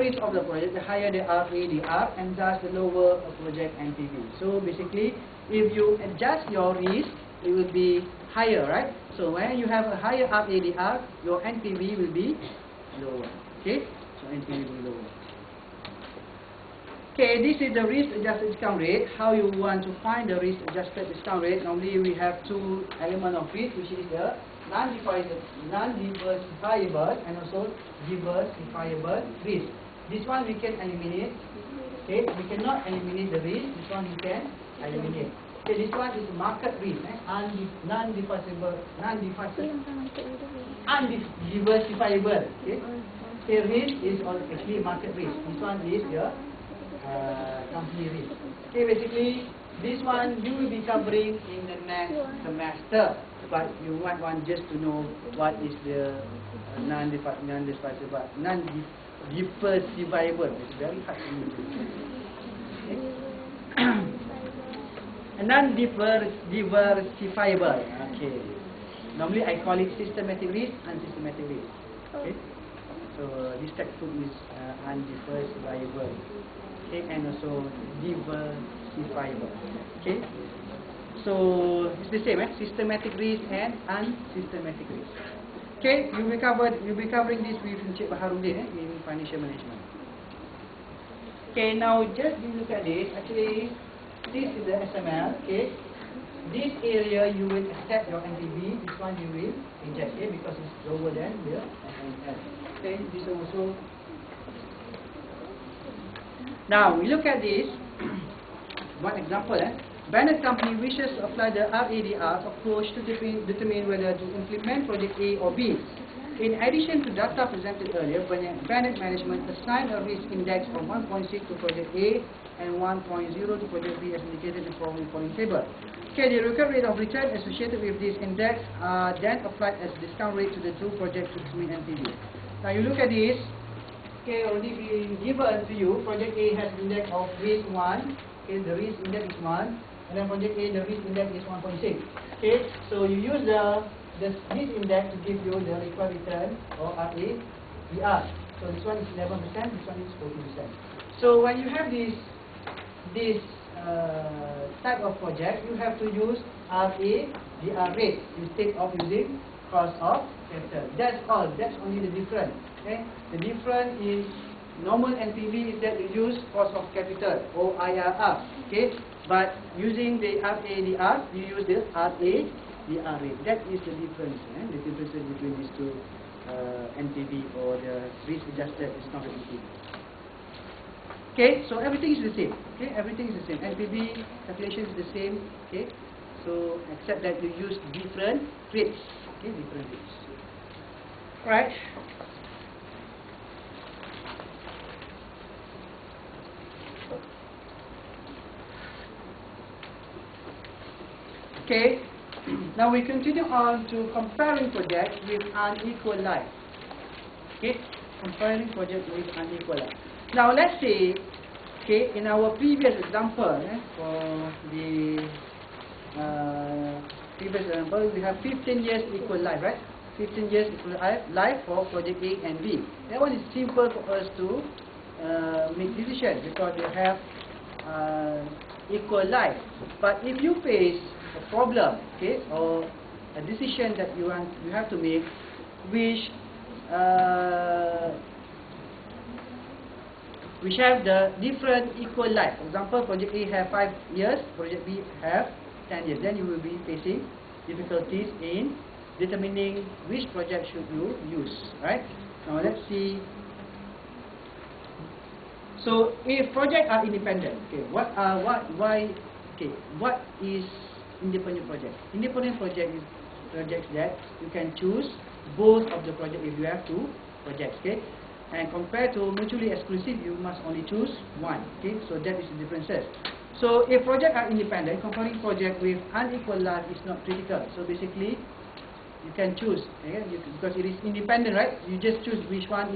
risk of the project, the higher the RADR, and thus the lower a project NPV. So basically, if you adjust your risk, it will be higher, right? So when you have a higher RADR, your NPV will be lower. Okay, so NPV will be lower. Okay, this is the risk-adjusted discount rate. How you want to find the risk-adjusted discount rate? Normally, we have two elements of risk, which is the non-diversifiable and also diversifiable risk. This one we can eliminate. Okay, we cannot eliminate the risk. This one we can eliminate. Okay, this one is market risk. Non-diversifiable. Undiversifiable. Okay, okay, risk is actually market risk. This one is the company risk. Okay, basically this one you will be covering in the next semester, but you might want just to know what is the non-diversifiable. It's very hard to use. Okay. Non-diversifiable. Okay. Normally I call it systematic risk and systematic risk. Okay. So this textbook is undiversifiable. Okay, and also diversifiable. Okay, so it's the same, systematic risk and unsystematic risk. Okay, you'll be covering this with Encik Baharudin in financial management. Okay, now just look at this. Actually, this is the SML. Okay, this area you will accept your NPV. This one you will reject, okay, because it's lower than the SML. Okay, this also. Now we look at this. One example. When a company wishes to apply the RADR approach to determine whether to implement project A or B. In addition to data presented earlier, Bennett management assigned a risk index of 1.6 to project A and 1.0 to project B as indicated in the following table. Okay, the required rate of return associated with this index are then applied as discount rate to the two projects to determine NPV. Now you look at this. Okay, already been given to you. Project A has index of risk 1. Okay, the risk index is 1, and then project A, the risk index is 1.6. Okay, so you use this index to give you the required return or RADR. So this one is 11%, this one is 40%. So when you have this type of project, you have to use RADR rate instead of using cost of capital. That's all. That's only the difference. Okay, the difference is normal NPV is that you use cost of capital or IRR. Okay, but using the RADR, you use the RADR rate. That is the difference. The difference between these two NPV or the risk-adjusted discounted NPV. Okay, so everything is the same. Okay, everything is the same. NPV calculation is the same. Okay, so except that you use different rates. Okay, different rates. Right. Okay, now we continue on to comparing projects with unequal life. Okay, comparing projects with unequal life. Now let's say, okay, in our previous example, for the previous example, we have 15 years equal life, right? 15 years equal life for project A and B. That one is simple for us to make decisions because they have equal life. But if you face a problem, okay, or a decision that you have to make, which have the different equal life. For example, project A have 5 years, project B have 10 years. Then you will be facing difficulties in determining which project should you use. Right? Now let's see. So if projects are independent, okay, what is independent project? Independent project is projects that you can choose both of the project if you have two projects, okay? And compared to mutually exclusive, you must only choose one, okay? So that is the differences. So if projects are independent, comparing project with unequal life is not critical. So basically, you can choose, okay? Because it is independent, right? You just choose which one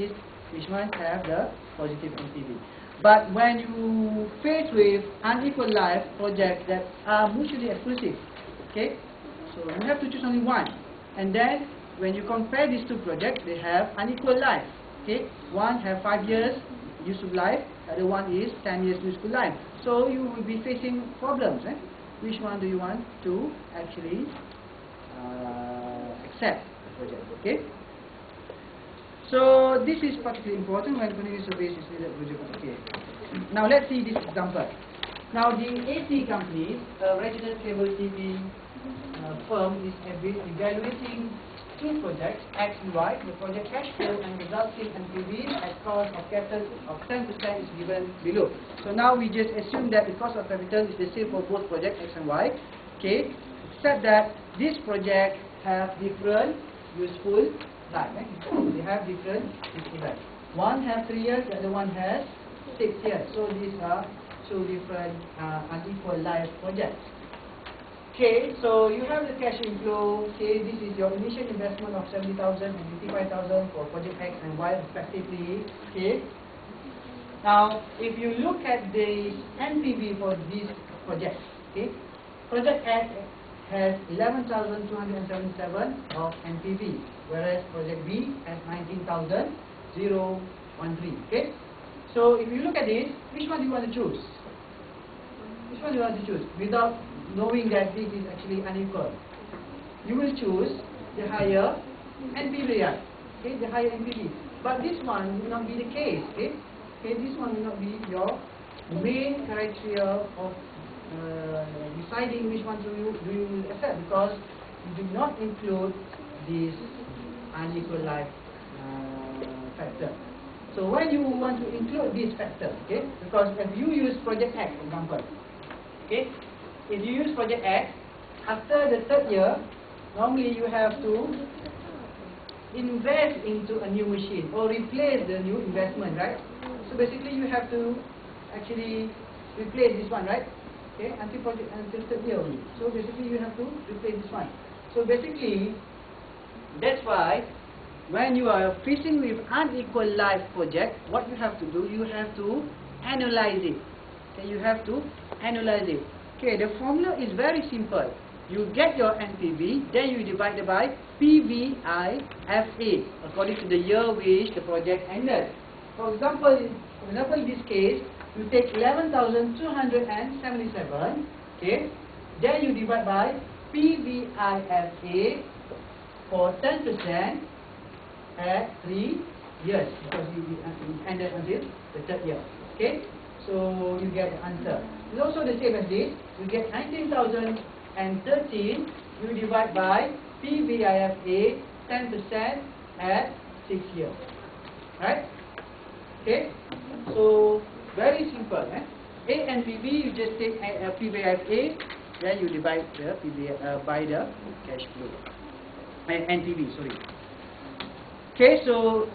have the positive NPV. But when you face with unequal life projects that are mutually exclusive, okay? So you have to choose only one. And then when you compare these two projects, they have unequal life. Okay, one have 5 years, useful life, the other one is 10 years useful life. So you will be facing problems. Which one do you want to actually accept the project? Okay. So this is particularly important when continuous surveys is needed project. Okay. Now let's see this example. Now the AC company, a regional cable TV firm, is evaluating two projects X and Y. The project cash flow and resulting NPV at cost of capital of 10% is given below. So now we just assume that the cost of capital is the same for both projects X and Y. Okay, except that this project have different useful life. They have different useful life. One has 3 years, the other one has 6 years. So these are two different unequal life projects. Okay, so you have the cash inflow. Okay, this is your initial investment of 70,000 and 55,000 for project X and Y respectively. Okay. Now, if you look at the NPV for these projects, okay, project X has 11,277 of NPV, whereas project B has 19,013. Okay. So if you look at this, which one do you want to choose? Which one do you want to choose without knowing that this is actually unequal? You will choose the higher NPV, okay, the higher NPV. But this one will not be the case, okay? Okay, this one will not be your main criteria of deciding which one do you accept, because you do not include this unequal life factor. So when you want to include this factor, okay, because if you use project X, for example, okay, if you use project X, after the 3rd year, normally you have to invest into a new machine or replace the new investment, right? So basically you have to actually replace this one, right? Okay, until 3rd year only. So basically you have to replace this one. So basically, that's why when you are facing with unequal life project, what you have to do, you have to analyze it. Okay, you have to analyze it. Okay, the formula is very simple. You get your NPV, then you divide it by PVIFA according to the year which the project ended. For example, in this case, you take 11,277. Okay, then you divide by PVIFA for 10% at 3 years, because you ended until the 3rd year. Okay, so you get the answer. It's also the same as this. You get 19,013. You divide by PVIFA 10% at 6 years. Right? Okay. So very simple. A and PV, you just take PVIFA, then you divide the by the cash flow. NPV, sorry. Okay, so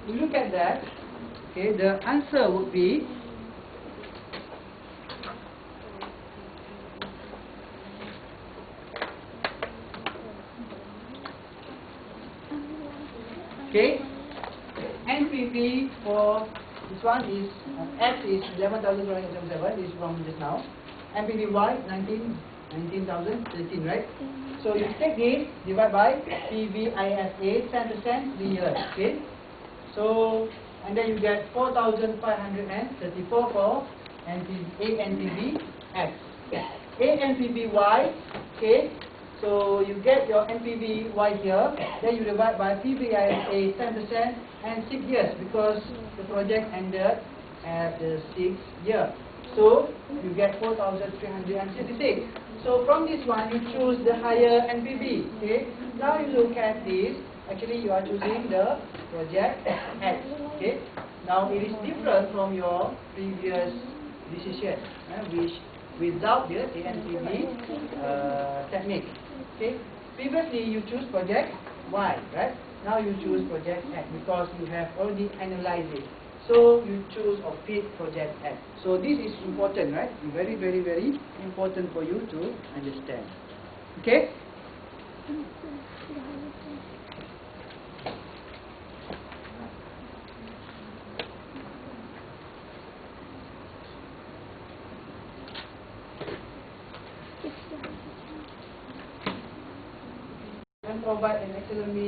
we look at that. Okay, the answer would be okay. NPV for this one is X is 11,277. This is from just now. NPV Y 19,013, right? So you take this, divide by PVIFA 10% 3 years. Okay. So and then you get 4,534 for NPV X. NPV Y. Okay. So you get your NPV Y here. Then you divide by PVIFA 10% and 6 years, because the project ended at the 6th year. So you get 4,366. So from this one, you choose the higher NPV. Okay. Now you look at this. Actually, you are choosing the project X. Okay. Now it is different from your previous decision, which without the NPV technique. Okay. Previously, you choose project Y, right? Now you choose project X because you have already analyzed it. So you choose or pick project X. So this is important, right? Very, very, very important for you to understand. Okay? And provide an excellent